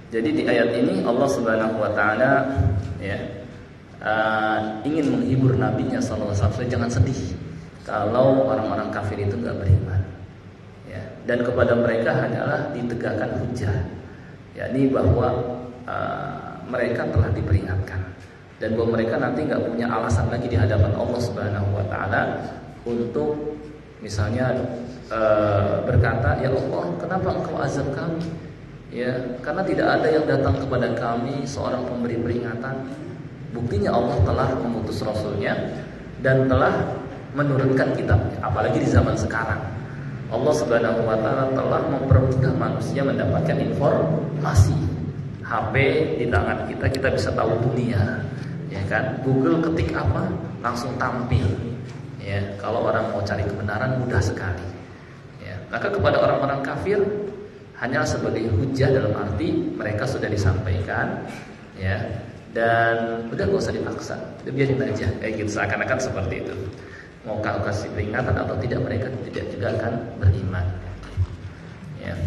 Jadi di ayat ini Allah Subhanahu wa taala ya ingin menghibur nabinya sallallahu alaihi wasallam, jangan sedih kalau orang-orang kafir itu enggak beriman. Ya, dan kepada mereka hanyalah ditegakkan hujah. Yakni bahwa mereka telah diperingatkan dan bahwa mereka nanti enggak punya alasan lagi di hadapan Allah Subhanahu wa taala untuk misalnya berkata, "Ya Allah, kenapa Engkau azab kami?" Ya, karena tidak ada yang datang kepada kami seorang pemberi peringatan. Buktinya Allah telah mengutus Rasulnya dan telah menurunkan kitabnya. Apalagi di zaman sekarang, Allah Subhanahu wa taala telah mempermudah manusia mendapatkan informasi. HP di tangan kita, kita bisa tahu dunia, ya kan? Google ketik apa, langsung tampil. Ya, kalau orang mau cari kebenaran mudah sekali. Ya, maka kepada orang-orang kafir hanya sebagai hujah dalam arti mereka sudah disampaikan, ya, dan udah gak usah dipaksa, udah biarin aja, kayak gitu, seakan-akan seperti itu. Mau kau kasih peringatan atau tidak, mereka tidak juga akan beriman. Ya.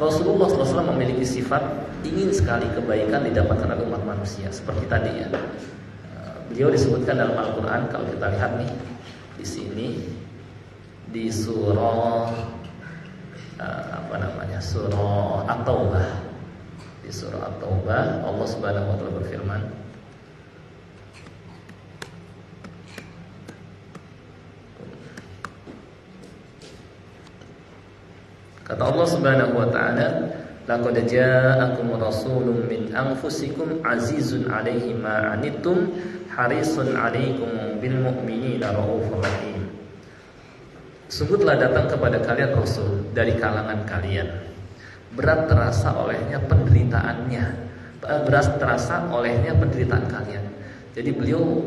Rasulullah SAW memiliki sifat ingin sekali kebaikan didapatkan oleh umat manusia, seperti tadi ya. Beliau disebutkan dalam Al-Quran, kalau kita lihat nih di sini. Di surah surah At-Taubah. Di surah At-Taubah Allah Subhanahu wa taala berfirman, kata Allah Subhanahu wa taala, laqad ja'akum rasulun min anfusikum azizun 'alaihi ma 'anittum harisun 'alaikum bil mu'minina raufur rahim. Sungguh telah datang kepada kalian Rasul dari kalangan kalian, berat terasa olehnya penderitaan kalian. Jadi beliau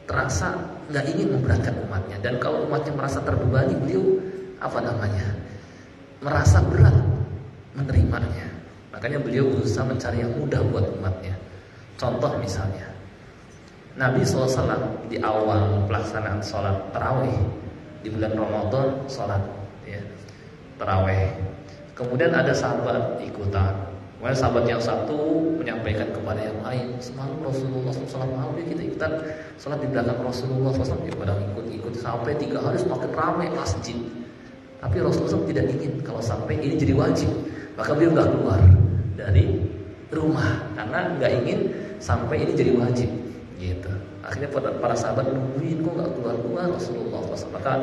terasa nggak ingin memberatkan umatnya, dan kalau umatnya merasa terbebani, beliau merasa berat menerimanya. Makanya beliau berusaha mencari yang mudah buat umatnya. Contoh misalnya, Nabi SAW di awal pelaksanaan sholat tarawih di bulan Ramadan, sholat ya, tarawih. Kemudian ada sahabat ikutan. Kemudian sahabat yang satu menyampaikan kepada yang lain, semalam Rasulullah SAW malam ya kita ikutan sholat di belakang Rasulullah SAW. Ya pada ikut sampai 3 hari semakin ramai masjid. Tapi Rasulullah SAW tidak ingin kalau sampai ini jadi wajib. Maka beliau nggak keluar dari rumah karena nggak ingin sampai ini jadi wajib. Gitu. Akhirnya para sahabat nungguin kok nggak keluar Rasulullah SAW. Maka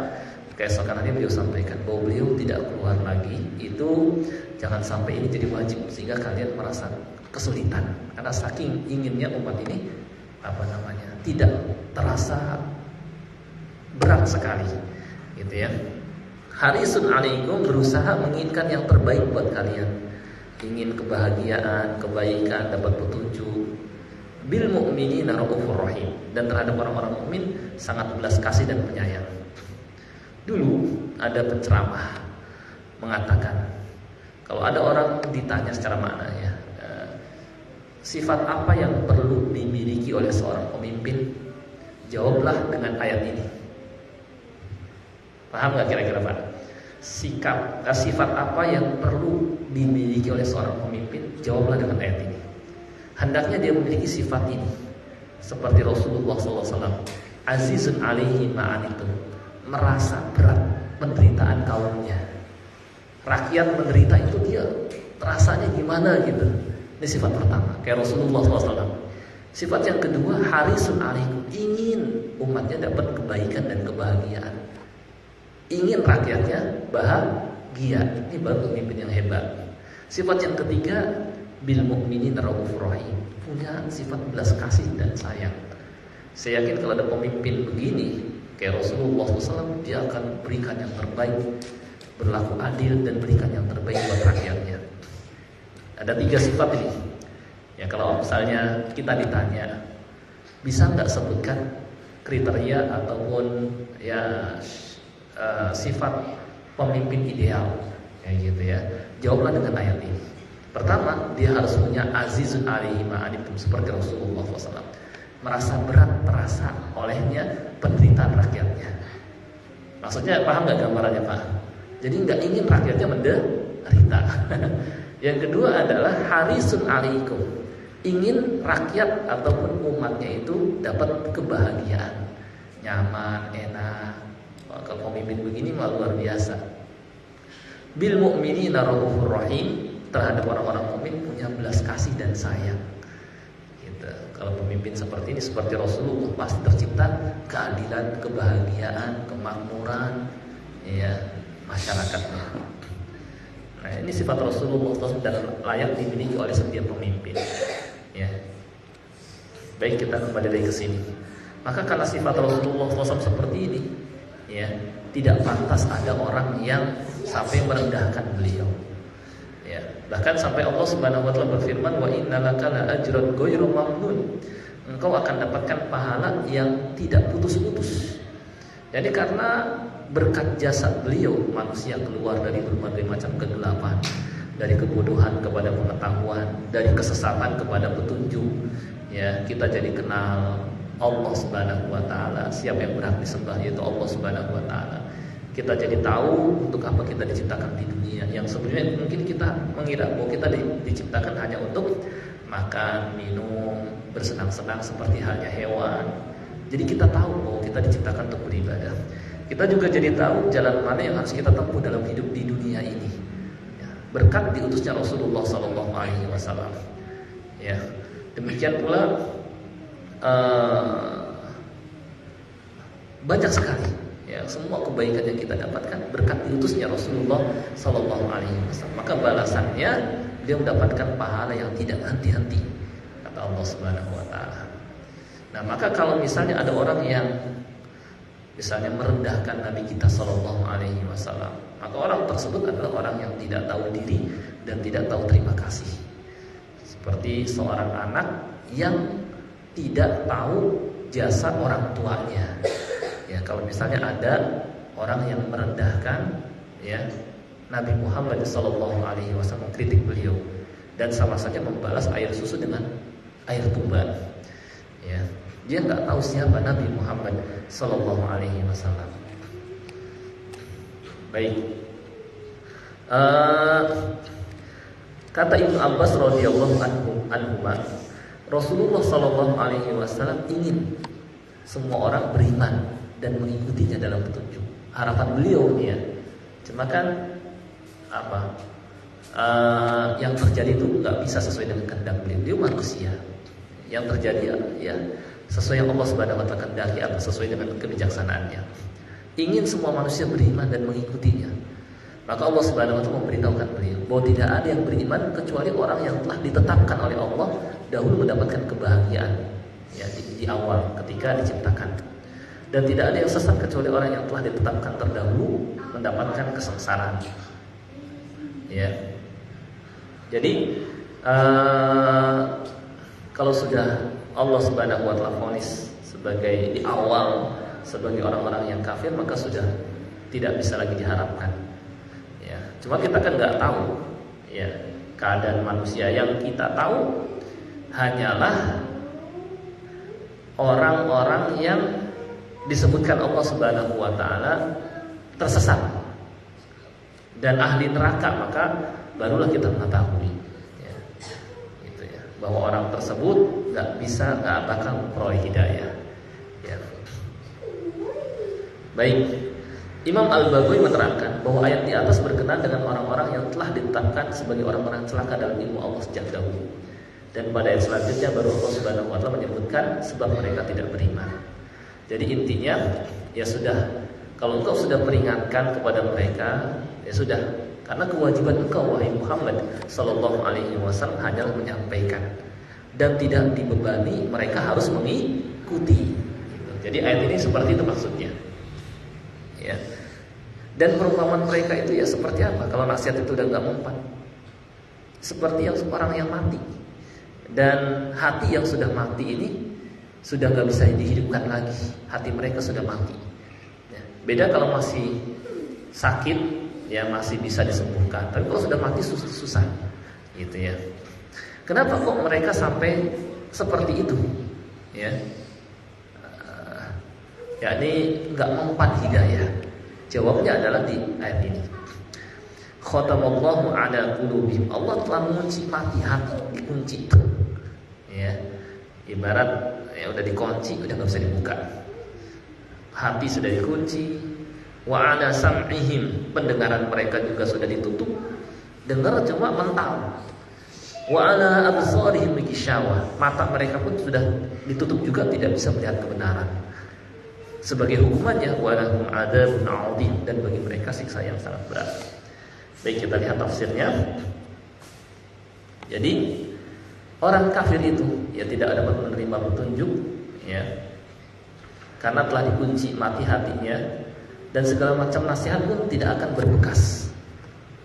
keesokan hari beliau sampaikan bahwa beliau tidak keluar lagi itu jangan sampai ini jadi wajib sehingga kalian merasa kesulitan, karena saking inginnya umat ini tidak terasa berat sekali, gitu ya. Harisun alaikum, berusaha menginginkan yang terbaik buat kalian, ingin kebahagiaan, kebaikan, dapat petunjuk. Bil mu'minina raufur rahim, dan terhadap orang-orang mukmin sangat belas kasih dan penyayang. Dulu ada penceramah mengatakan, kalau ada orang ditanya secara maknanya, sifat apa yang perlu dimiliki oleh seorang pemimpin, jawablah dengan ayat ini. Paham nggak kira-kira Pak? Sifat apa yang perlu dimiliki oleh seorang pemimpin, jawablah dengan ayat ini. Hendaknya dia memiliki sifat ini, seperti Rasulullah SAW, azizun alaihi ma'anitum, merasa berat penderitaan kaumnya. Rakyat menderita itu dia rasanya gimana gitu. Ini sifat pertama, kayak Rasulullah SAW. Sifat yang kedua, harisun alaikum, ingin umatnya dapat kebaikan dan kebahagiaan, ingin rakyatnya bahagia. Ini baru pemimpin yang hebat. Sifat yang ketiga, bil mu'minin raufur rahim, punya sifat belas kasih dan sayang. Saya yakin kalau ada pemimpin begini kayak Rasulullah SAW, dia akan berikan yang terbaik, berlaku adil dan berikan yang terbaik buat rakyatnya. Ada 3 sifat ini. Ya kalau misalnya kita ditanya, bisa nggak sebutkan kriteria ataupun ya sifat pemimpin ideal, kayak gitu ya. Jawablah dengan ayat ini. Pertama, dia harus punya azizun alaihi ma'anitum, seperti Rasulullah SAW, merasa berat terasa olehnya penderitaan rakyatnya. Maksudnya paham nggak gambarannya Pak? Jadi nggak ingin rakyatnya menderita. Yang kedua adalah harisun alaikum, ingin rakyat ataupun umatnya itu dapat kebahagiaan, nyaman, enak. Kalau pemimpin begini mah luar biasa. Bil mu'minina raufur rahim, terhadap orang-orang mukmin punya belas kasih dan sayang. Gitu. Kalau pemimpin seperti ini, seperti Rasulullah, pasti tercipta keadilan, kebahagiaan, kemakmuran, ya, masyarakatnya. Nah, ini sifat Rasulullah SAW dan layak dimiliki oleh setiap pemimpin. Ya. Baik, kita kembali lagi ke sini. Maka karena sifat Rasulullah SAW seperti ini, ya, tidak pantas ada orang yang sampai merendahkan beliau. Ya, bahkan sampai Allah Subhanahu wa taala berfirman, wa innalaka la ajran ghairu mamnun. Engkau akan dapatkan pahala yang tidak putus-putus. Jadi karena berkat jasa beliau, manusia keluar dari berbagai macam kegelapan, dari kebodohan kepada pengetahuan, dari kesesatan kepada petunjuk. Ya, kita jadi kenal Allah Subhanahu wa taala, siapa yang berhak disembah yaitu Allah Subhanahu wa taala. Kita jadi tahu untuk apa kita diciptakan di dunia, yang sebelumnya mungkin kita mengira bahwa kita diciptakan hanya untuk makan, minum, bersenang-senang seperti halnya hewan. Jadi kita tahu bahwa kita diciptakan untuk beribadah. Kita juga jadi tahu jalan mana yang harus kita tempuh dalam hidup di dunia ini. Ya, berkat diutusnya Rasulullah SAW. Ya, demikian pula banyak sekali. Ya, semua kebaikan yang kita dapatkan berkat diutusnya Rasulullah SAW. Maka balasannya dia mendapatkan pahala yang tidak henti-henti, kata Allah Subhanahu wa taala. Nah, maka kalau misalnya ada orang yang misalnya merendahkan Nabi kita Sallallahu Alaihi Wasallam, maka orang tersebut adalah orang yang tidak tahu diri dan tidak tahu terima kasih. Seperti seorang anak yang tidak tahu jasa orang tuanya. Ya, kalau misalnya ada orang yang merendahkan, ya, Nabi Muhammad Sallallahu Alaihi Wasallam, kritik beliau dan sama saja membalas air susu dengan air tuban. Ya, dia nggak tahu siapa Nabi Muhammad Sallallahu Alaihi Wasallam. Baik, kata Ibnu Abbas radhiyallahu anhu, Rasulullah Sallallahu Alaihi Wasallam ingin semua orang beriman dan mengikutinya dalam petunjuk. Harapan beliau ya, cuma kan apa? Yang terjadi itu nggak bisa sesuai dengan kehendak beliau. Dia manusia. Yang terjadi ya sesuai yang Allah Subhanahu wa taala kehendaki atau sesuai dengan kebijaksanaannya. Ingin semua manusia beriman dan mengikutinya. Maka Allah Subhanahu wa taala memberitahukan beliau bahwa tidak ada yang beriman kecuali orang yang telah ditetapkan oleh Allah dahulu mendapatkan kebahagiaan ya di awal ketika diciptakan. Dan tidak ada yang sesat kecuali orang yang telah ditetapkan terdahulu mendapatkan kesengsaraan. Ya. Jadi kalau sudah Allah Subhanahu wa taala vonis sebagai di awal sebagai orang-orang yang kafir, maka sudah tidak bisa lagi diharapkan. Ya, cuma kita kan nggak tahu ya keadaan manusia. Yang kita tahu hanyalah orang-orang yang disebutkan Allah Subhanahu wa taala tersesat dan ahli neraka, maka barulah kita mengetahui ya, gitu ya, bahwa orang tersebut nggak bakal memperoleh hidayah. Ya. Baik, Imam Al-Baghawi menerangkan bahwa ayat di atas berkenaan dengan orang-orang yang telah ditetapkan sebagai orang-orang celaka dalam ilmu Allah sejak dahulu. Dan pada ayat selanjutnya baru Allah Subhanahu wa taala menyebutkan sebab mereka tidak beriman. Jadi intinya ya sudah, kalau engkau sudah peringatkan kepada mereka, ya sudah, karena kewajiban engkau wahai Muhammad sallallahu alaihi wasallam hanyalah menyampaikan dan tidak dibebani mereka harus mengikuti. Gitu. Jadi ayat ini seperti itu maksudnya. Ya. Dan perumpamaan mereka itu ya seperti apa? Kalau nasihat itu udah nggak mempan, seperti yang orang yang mati. Dan hati yang sudah mati ini sudah nggak bisa dihidupkan lagi. Hati mereka sudah mati. Ya. Beda kalau masih sakit, ya masih bisa disembuhkan. Tapi kalau sudah mati susah, gitu ya. Kenapa kok mereka sampai seperti itu? Ya, yakni nggak mempan hidayah. Jawabnya adalah di ayat ini. Khatamallahu ala qulubihim. Allah telah mengunci mati hati, dikunci. Ya. Ibarat ya udah dikunci, udah enggak bisa dibuka. Hati sudah dikunci. Wa ala sam'ihim, pendengaran mereka juga sudah ditutup. Dengar cuma mental. Wa ala absarihim ghishawah, mata mereka pun sudah ditutup juga, tidak bisa melihat kebenaran. Sebagai hukumannya wa lahum adzabun 'adzim, dan bagi mereka siksa yang sangat berat. Baik, kita lihat tafsirnya. Jadi orang kafir itu ya tidak dapat menerima petunjuk ya, karena telah dikunci mati hatinya, dan segala macam nasihat pun tidak akan berbekas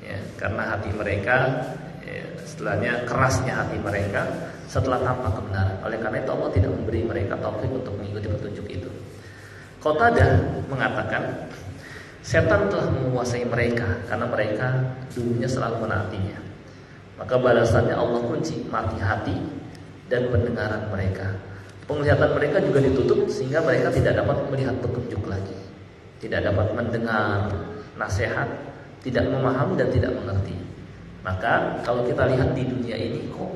ya, karena hati mereka ya, setelahnya kerasnya hati mereka setelah tampak kebenaran. Oleh karena itu Allah tidak memberi mereka taufik untuk mengikuti petunjuk itu. Qatadah mengatakan setan telah menguasai mereka karena mereka dulunya selalu menaatinya. Maka balasannya Allah kunci mati hati dan pendengaran mereka. Penglihatan mereka juga ditutup sehingga mereka tidak dapat melihat petunjuk lagi, tidak dapat mendengar nasihat, tidak memahami dan tidak mengerti. Maka kalau kita lihat di dunia ini kok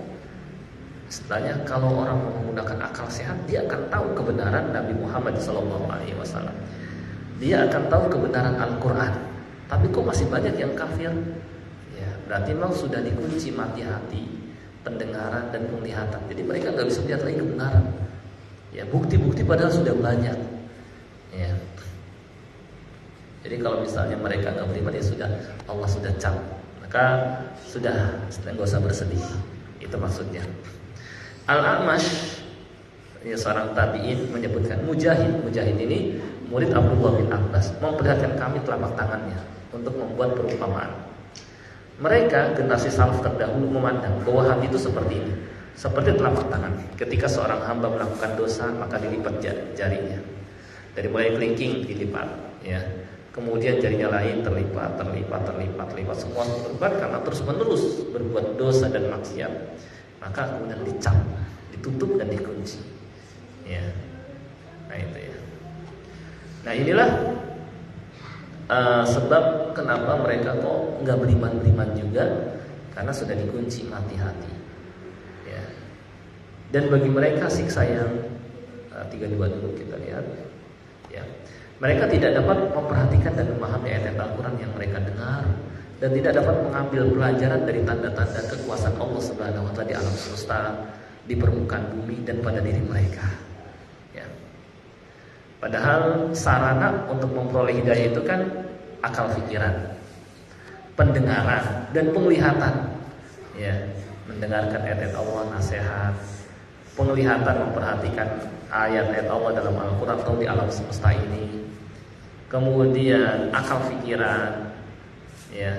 istilahnya kalau orang menggunakan akal sehat, dia akan tahu kebenaran Nabi Muhammad SAW. Dia akan tahu kebenaran Al-Quran. Tapi kok masih banyak yang kafir? Ya, berarti memang sudah dikunci mati hati, pendengaran dan penglihatan. Jadi mereka nggak bisa melihat lagi kebenaran. Ya, bukti-bukti padahal sudah banyak. Ya. Jadi kalau misalnya mereka nggak beriman, ya sudah, Allah sudah cap. Maka sudah nggak usah bersedih. Itu maksudnya. Al-A'mash, ya, seorang tabi'in menyebutkan Mujahid ini murid Abdullah bin Abbas, memperlihatkan kami telapak tangannya untuk membuat perumpamaan. Mereka generasi salaf terdahulu memandang bahwa hati itu seperti ini, seperti telapak tangan. Ketika seorang hamba melakukan dosa, maka dilipat jarinya. Dari mulai kelingking dilipat, ya. Kemudian jarinya lain terlipat, semua terlipat karena terus-menerus berbuat dosa dan maksiat. Maka kemudian dicap, ditutup dan dikunci. Ya. Nah itu ya. Nah inilah sebab kenapa mereka kok nggak beriman juga, karena sudah dikunci mati hati. Ya. Dan bagi mereka siksa yang 32 dulu kita lihat. Ya. Mereka tidak dapat memperhatikan dan memahami ayat Al-Quran yang mereka dengar, dan tidak dapat mengambil pelajaran dari tanda-tanda kekuasaan Allah Subhanahu wa Ta'ala di alam semesta, di permukaan bumi dan pada diri mereka. Ya. Padahal sarana untuk memperoleh hidayah itu kan akal pikiran, pendengaran dan penglihatan. Ya, mendengarkan ayat Allah, nasihat, penglihatan memperhatikan ayat-ayat Allah dalam Al-Quran atau di alam semesta ini. Kemudian akal pikiran. Ya.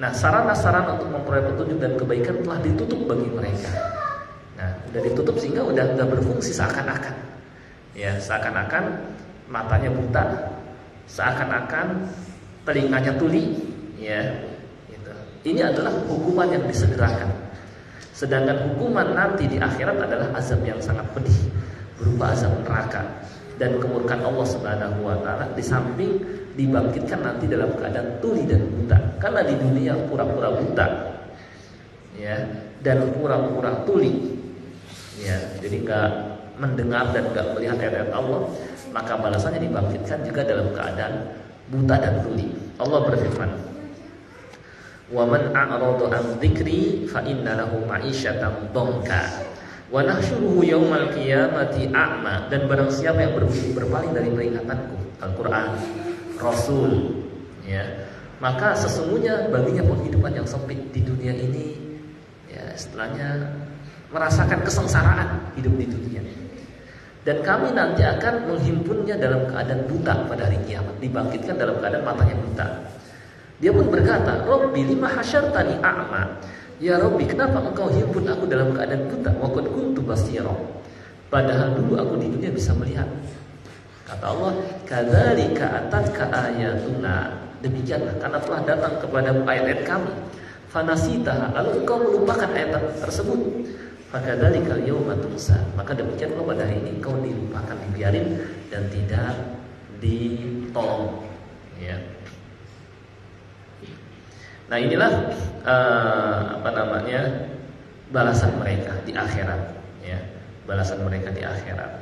Nah, sarana-sarana untuk memperoleh petunjuk dan kebaikan telah ditutup bagi mereka. Nah, udah ditutup sehingga udah berfungsi seakan-akan. Ya, seakan-akan matanya buta, seakan-akan telinganya tuli, ya. Gitu. Ini adalah hukuman yang disegerakan. Sedangkan hukuman nanti di akhirat adalah azab yang sangat pedih, berupa azab neraka dan kemurkaan Allah Subhanahu wa Ta'ala, di samping dibangkitkan nanti dalam keadaan tuli dan buta. Karena di dunia pura-pura buta, ya, dan pura-pura tuli, ya, jadi nggak mendengar dan nggak melihat ayat Allah, maka balasannya dibangkitkan juga dalam keadaan buta dan tuli. Allah berfirman, "Wa man a'rada 'an dzikri fa inna lahu ma'isyatan dhanka wa nahsyuruhu yaumal qiyamati a'ma." Dan barang siapa yang berpaling dari peringatanku, Al-Quran, Rasul, ya, maka sesungguhnya baginya penghidupan yang sempit di dunia ini, ya, setelahnya merasakan kesengsaraan hidup di dunia. Dan kami nanti akan menghimpunnya dalam keadaan buta pada hari kiamat, dibangkitkan dalam keadaan matanya buta. Dia pun berkata, "Rabbi lima hasyartani a'ma." Ya Rabbi, kenapa engkau himpun aku dalam keadaan buta? Wa qad kuntu basira. Padahal dulu aku di dunia bisa melihat. Kata Allah, "Kadzalika atatka ayatuna." Demikianlah karena telah datang kepadamu ayat-ayat kami. Fanasitaha, lalu engkau melupakan ayat tersebut. Fakadzalika al-yauma tunsa. Maka demikianlah pada hari ini engkau dilupakan, dibiarin dan tidak ditolong. Ya. Nah inilah balasan mereka di akhirat, ya, balasan mereka di akhirat.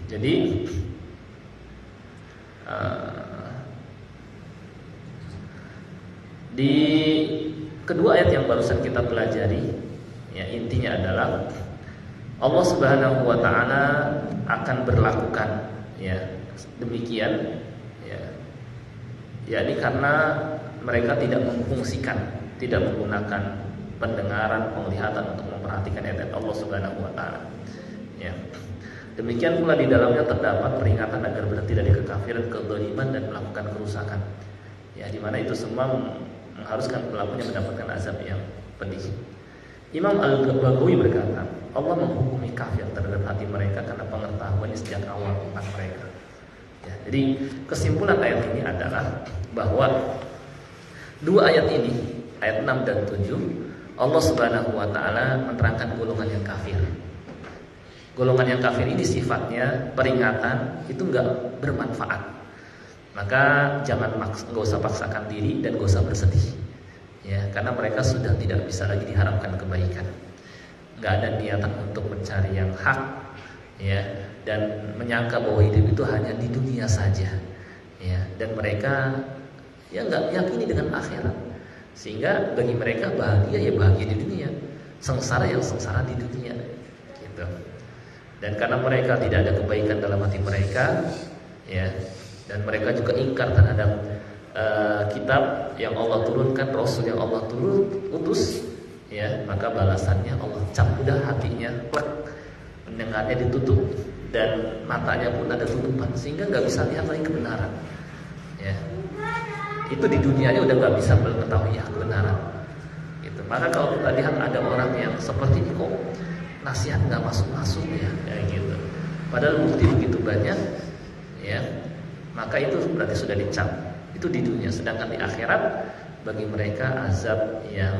Jadi di kedua ayat yang barusan kita pelajari, ya, intinya adalah Allah Subhanahu wa taala akan berlakukan, ya, demikian, ya, yakni karena mereka tidak memfungsikan, tidak menggunakan pendengaran, penglihatan untuk memperhatikan ayat Allah Subhanahu wa taala. Ya. Demikian pula di dalamnya terdapat peringatan agar berhenti dari kekafiran, kezaliman dan melakukan kerusakan. Ya, di mana itu semua mengharuskan pelakunya mendapatkan azab yang pedih. Imam Al-Baghawi berkata, Allah menghukumi kafir terhadap hati mereka karena pengetahuannya sejak awal tentang mereka. Ya, jadi kesimpulan ayat ini adalah bahwa dua ayat ini, ayat 6 dan 7, Allah Subhanahu wa taala menerangkan golongan yang kafir. Golongan yang kafir ini sifatnya peringatan, itu enggak bermanfaat. Maka enggak usah paksakan diri dan enggak usah bersedih. Ya, karena mereka sudah tidak bisa lagi diharapkan kebaikan. Enggak ada niatan untuk mencari yang hak, ya, dan menyangka bahwa hidup itu hanya di dunia saja. Ya, dan mereka ya enggak yakini dengan akhirat. Sehingga bagi mereka bahagia ya bahagia di dunia, sengsara yang sengsara di dunia, gitu. Dan karena mereka tidak ada kebaikan dalam hati mereka, ya, dan mereka juga ingkar terhadap kitab yang Allah turunkan, Rasul yang Allah utus, ya, maka balasannya Allah cap udah hatinya, plek, pendengarnya ditutup dan matanya pun ada tutupan sehingga nggak bisa lihat lagi kebenaran. Ya, itu di dunianya udah nggak bisa mengetahui kebenaran. Gitu. Maka kalau kita lihat ada orang yang seperti ini kok nasihat nggak masuk ya, kayak gitu. Padahal bukti begitu banyak, ya, maka itu berarti sudah dicap. Itu di dunia, sedangkan di akhirat bagi mereka azab yang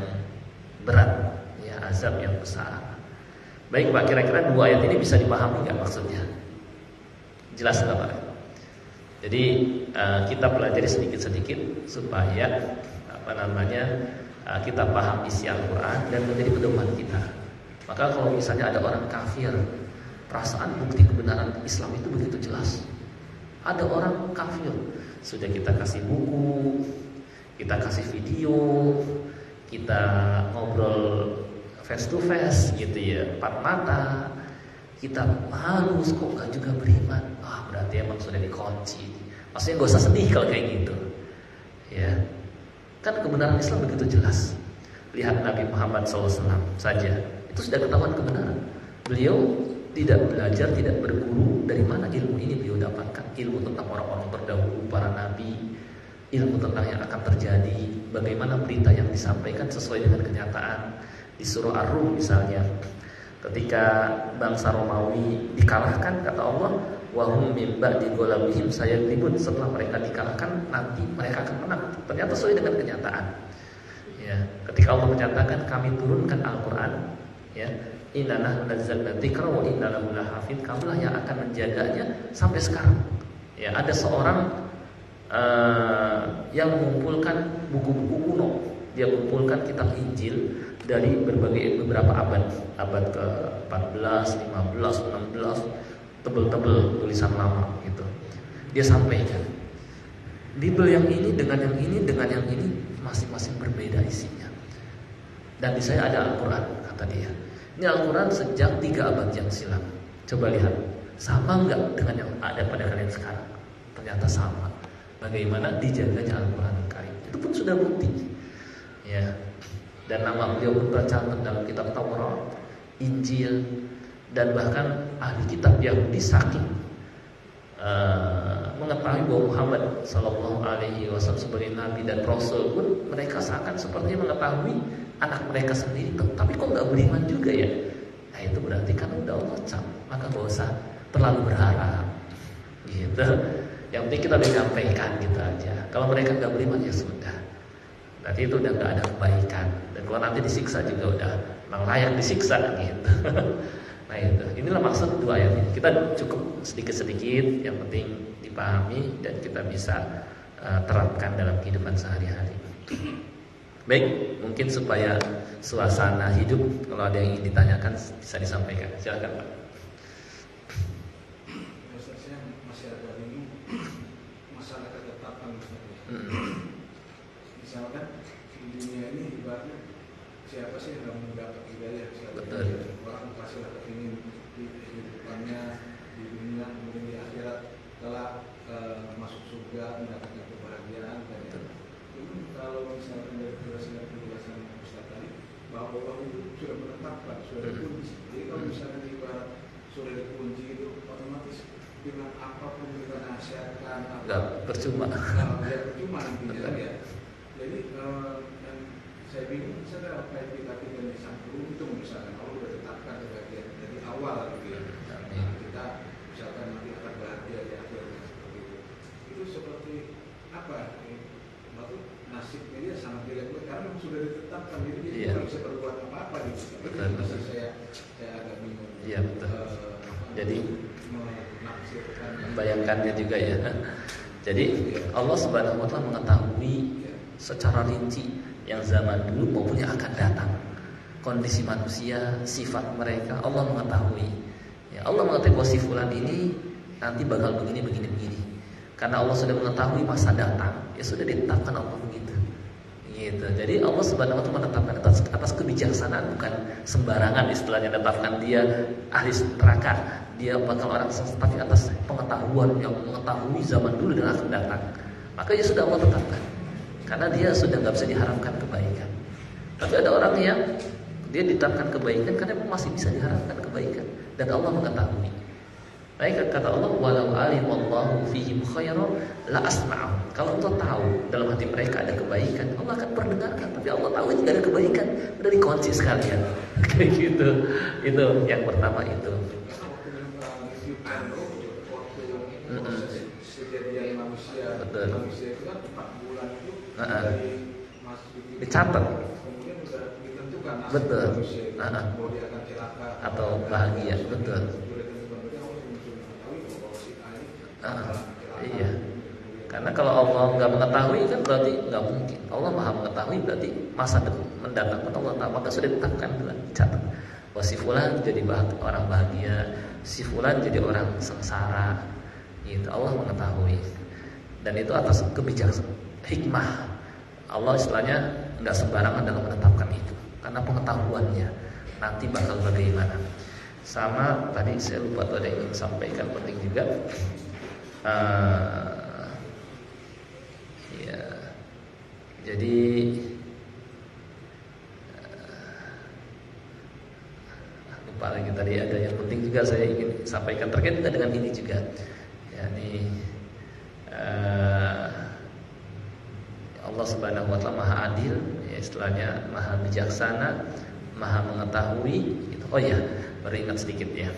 berat, ya, azab yang besar. Baik Pak, kira-kira dua ayat ini bisa dipahami nggak maksudnya? Jelas nggak Pak? Jadi kita pelajari sedikit-sedikit supaya kita paham isi Al-Quran dan menjadi pedoman kita. Maka kalau misalnya ada orang kafir, perasaan bukti kebenaran Islam itu begitu jelas. Ada orang kafir, sudah kita kasih buku, kita kasih video, kita ngobrol face to face gitu ya, empat mata, kita halus kok gak juga beriman. Berarti emang sudah dikunci. Maksudnya gak usah sedih kalau kayak gitu, ya. Kan kebenaran Islam begitu jelas. Lihat Nabi Muhammad SAW saja, itu sudah ketahuan kebenaran. Beliau tidak belajar, tidak berguru. Dari mana ilmu ini beliau dapatkan? Ilmu tentang orang-orang terdahulu, para nabi, ilmu tentang yang akan terjadi, bagaimana berita yang disampaikan sesuai dengan kenyataan. Di surah Ar-Rum misalnya, ketika bangsa Romawi dikalahkan, kata Allah, wahum min ba'di ghalabihim sayaglibun, setelah mereka dikalahkan nanti mereka akan menang. Ternyata sesuai dengan kenyataan. Ya, ketika Allah menyatakan kami turunkan Al-Quran, ya, inna nahnu nazzalna dzikra wa inna lahu lahafidz, kamulah yang akan menjaganya sampai sekarang. Ya, ada seorang yang mengumpulkan buku-buku kuno. Dia mengumpulkan kitab Injil dari beberapa abad ke-14, 15, 16, tebel-tebel tulisan lama gitu. Dia sampaikan Bible yang ini dengan yang ini dengan yang ini masing-masing berbeda isinya. Dan di saya ada Al-Quran, kata dia. Ini Al-Quran sejak 3 abad yang silam. Coba lihat, sama enggak dengan yang ada pada kalian sekarang? Ternyata sama. Bagaimana dijaganya Al-Quran Karim? Itu pun sudah bukti. Ya. Dan nama beliau pun tercantum dalam kitab Taurat, Injil, dan bahkan ahli kitab Yahudi saking mengetahui bahwa Muhammad Sallallahu Alaihi Wasallam sebagai Nabi dan Rasul pun mereka seakan sepertinya mengetahui anak mereka sendiri, tapi kok nggak beriman juga ya? Nah itu berarti kan udah Allah cap, maka gak usah terlalu berharap, gitu. Yang penting kita menyampaikan gitu aja. Kalau mereka nggak beriman ya sudah, berarti itu udah nggak ada kebaikan. Dan kalau nanti disiksa juga udah memang layak disiksa gitu. Nah itu, inilah maksud dua ayat ini. Kita cukup sedikit-sedikit, yang penting dipahami dan kita bisa terapkan dalam kehidupan sehari-hari. Baik, mungkin supaya suasana hidup, kalau ada yang ingin ditanyakan bisa disampaikan. Silakan Pak. Saya masih ada bingung masalah ketetapan misalkan di dunia ini ibaratnya siapa sih yang mendapat hidayah? Betul. Orang pasti ingin di kehidupannya di dunia kemudian di akhirat telah masuk surga mendapatkan kebahagiaan dan kalau misalkan dari penjelasan Ustaz tadi bahwa Allah itu sudah menetapkan, sudah dikunci. Jadi kalau misalkan ibarat sudah dikunci itu otomatis dengan apapun kita nasihatkan nggak percuma. Ya percuma nantinya kan ya. Jadi yang saya bingung misalnya apa yang kita tinggal di samping untung misalkan Allah sudah tetapkan kebahagiaan dari awal gitu ya. Kita misalkan nanti akan bahagia di akhirnya seperti itu. Itu seperti apa? Maksud nasibnya dia sangat jelek karena memang sudah ditetapkan, jadi dia tidak bisa berbuat apa-apa gitu. Itu masih saya agak bingung. Iya betul. Jadi membayangkannya juga ya. Jadi Allah Subhanahu wa taala mengetahui secara rinci yang zaman dulu maupun yang akan datang. Kondisi manusia, sifat mereka Allah mengetahui. Ya, Allah mengetahui bahwa si fulan ini nanti bakal begini. Karena Allah sudah mengetahui masa datang, ya sudah ditetapkan Allah begitu. Gitu. Jadi Allah Subhanahu wa taala menetapkan atas kebijaksanaan, bukan sembarangan istilahnya menetapkan dia ahli neraka, dia bakal orang sesat, tapi atas pengetahuan yang mengetahui zaman dulu dan akan datang. Maka ya sudah Allah tetapkan. Karena dia sudah nggak bisa diharapkan kebaikan. Tapi ada orang yang dia ditetapkan kebaikan karena masih bisa diharapkan kebaikan dan Allah mengetahui. Baik kata Allah, walau alimallahu fihim khairan la asma'ahum. Kalau Allah tahu dalam hati mereka ada kebaikan, Allah akan perdengarkan. Tapi Allah tahu tidak ada kebaikan, udah dikunci sekalian. Kayak gitu. Itu yang pertama itu. Kejadian manusia itu kan 4 bulan itu dicatat. Kemudian sudah ditentukan betul. Manusia itu mau dia akan celaka atau bahagia, betul. Iya. Karena kalau Allah nggak mengetahui kan berarti nggak mungkin. Allah Maha mengetahui berarti masa mendatang pun Allah tahu. Maka sudah ditetapkan, dicatat. Bahwa si fulan jadi orang bahagia, si fulan jadi orang sengsara. Itu Allah mengetahui. Dan itu atas kebijaksanaan, hikmah. Allah istilahnya nggak sembarangan dalam menetapkan itu. Karena pengetahuannya nanti bakal bagaimana. Sama tadi saya lupa tuh ada yang ingin sampaikan penting juga. Ya, jadi lupa lagi tadi ada yang penting juga saya ingin sampaikan terkait juga dengan ini juga. Yani Allah Subhanahu wa taala Maha Adil, ya istilahnya Maha Bijaksana, Maha Mengetahui. Gitu. Oh ya, baru ingat sedikit ya.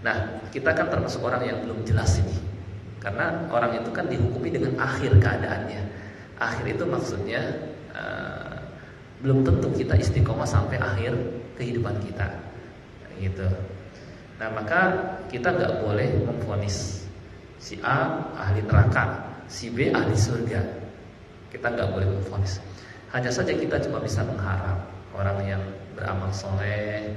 Nah, kita kan termasuk orang yang belum jelas ini. Karena orang itu kan dihukumi dengan akhir keadaannya. Akhir itu maksudnya belum tentu kita istiqomah sampai akhir kehidupan kita, gitu. Nah maka kita nggak boleh memvonis si A ahli neraka, si B ahli surga. Kita nggak boleh memvonis. Hanya saja kita cuma bisa mengharap orang yang beramal soleh,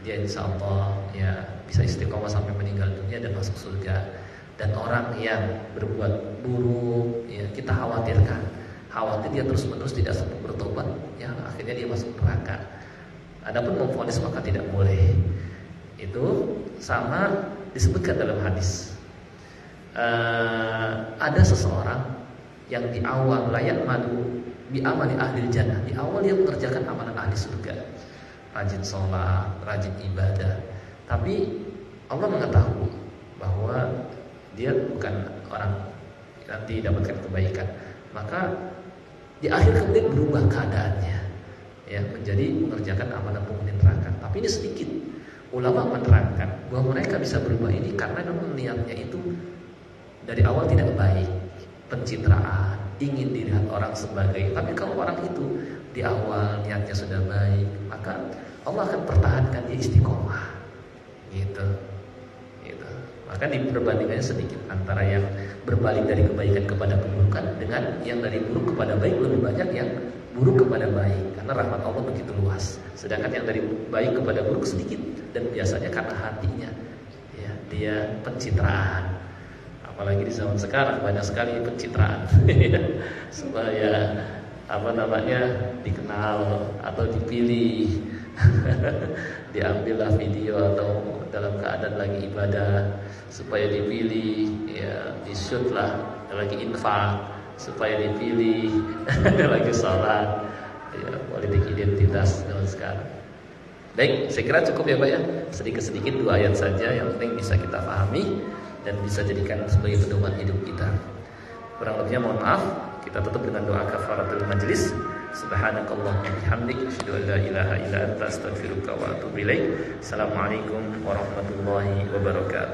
dia insya Allah ya bisa istiqomah sampai meninggal dunia dan masuk surga. Dan orang yang berbuat buruk, ya kita khawatir dia terus-menerus tidak sempat bertobat, ya akhirnya dia masuk neraka. Adapun memvonis maka tidak boleh. Itu sama disebutkan dalam hadis. Ada seseorang yang di awal layak madu bi amali ahli jannah. Di awal dia mengerjakan amalan ahli surga, rajin sholat, rajin ibadah. Tapi Allah mengetahui bahwa dia bukan orang nanti dapatkan kebaikan, maka di akhir kemudian berubah keadaannya, ya menjadi mengerjakan amalan penghuni neraka. Tapi ini sedikit. Ulama menerangkan bahwa mereka bisa berubah ini karena memang niatnya itu dari awal tidak baik, pencitraan, ingin dilihat orang sebagai. Tapi kalau orang itu di awal niatnya sudah baik, maka Allah akan pertahankan dia istiqomah, gitu. Maka diperbandingannya sedikit antara yang berbalik dari kebaikan kepada keburukan dengan yang dari buruk kepada baik lebih banyak yang buruk kepada baik, karena rahmat Allah begitu luas. Sedangkan yang dari baik kepada buruk sedikit, dan biasanya karena hatinya, ya, dia pencitraan. Apalagi di zaman sekarang banyak sekali pencitraan, supaya dikenal atau dipilih. Diambillah video atau dalam keadaan lagi ibadah supaya dipilih, ya, di-shoot lah lagi infak supaya dipilih, lagi sholat, ya, politik identitas zaman sekarang. Baik, saya kira cukup ya Pak ya, sedikit-sedikit 2 ayat saja yang penting bisa kita pahami dan bisa jadikan sebagai pedoman hidup kita. Kurang lebihnya mohon maaf. Kita tutup dengan doa kafaratul majlis. Subhanakallahumma bihamdik, asyhadu an la ilaha illa anta, astaghfiruka wa atubu ilaik. Assalamualaikum warahmatullahi wabarakatuh.